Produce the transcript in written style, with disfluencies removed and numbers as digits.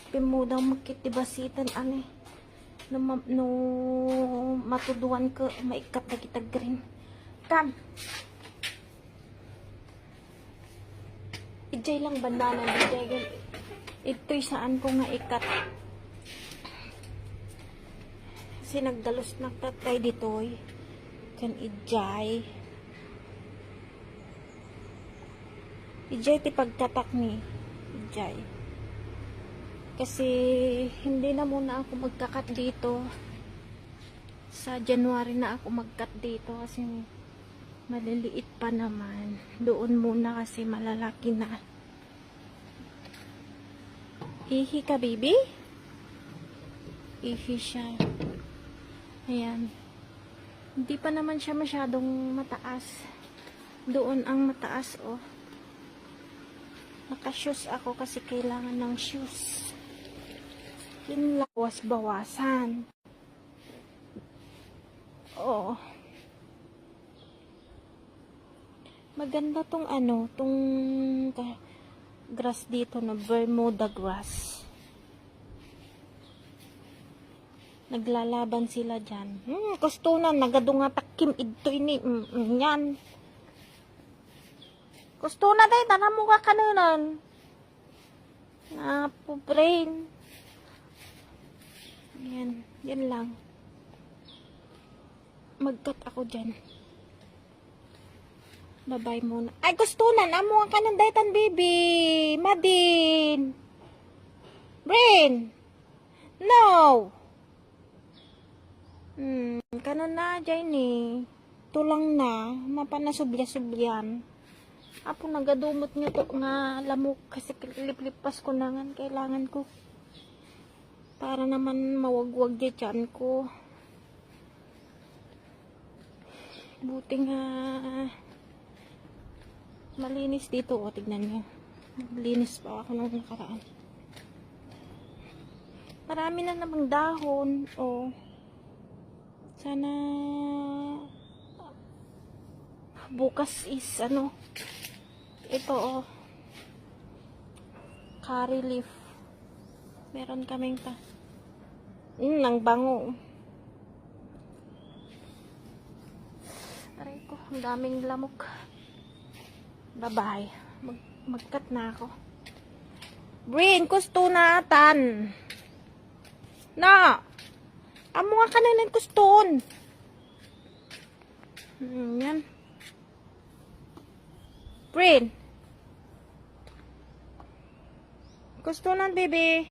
Pimo daw makitibasitan ani. No matuduan ko maikat na kita green. Kam. Ijay lang bandana ijay. Ito'y saan ko nga ikat. Kasi nagdalos na tatay ditoy. Kan ijay. Ijay ti pagtatak ni. Ijay. Kasi hindi na muna ako magkakat dito. Sa January na ako magkat dito kasi maliliit pa naman. Doon muna kasi malalaki na. Ihi ka, baby? Ihi siya. Ayan. Hindi pa naman siya masyadong mataas. Doon ang mataas, oh. Naka-shoes ako kasi kailangan ng shoes. Yun lang, bawas-bawasan. Oo. Maganda tong ano, tong grass dito na Bermuda grass. Naglalaban sila dyan. Kustunan, nagadunga takim ito ini. Yan. Kustunan tayo, tanam mo ka kanunan. Brain. Yan, yan lang. Mag-cut ako dyan. Bye-bye muna. Ay, kustunan, amo ka ng daytan, baby. Madin. Brain. No. Kanon na dyan eh. Tulang na. Mapanasubya-subyan. Apo nagadumot nyo to nga lamok. Kasi liplipas ko na nga. Kailangan ko. Para naman mawagwag dyan ko. Buti nga malinis dito. O, tignan nyo. Malinis pa ako nung nakaraan. Marami na namang dahon. O. Sana bukas is ano. Ito o. Curry leaf. Meron kaming nang bango. Aray ko, ang daming lamok. Bye-bye. Mag-cut na ako. Brain, gusto natan. Na! Amo nga kananan kuston. Yan. Brain. Gusto nan, baby.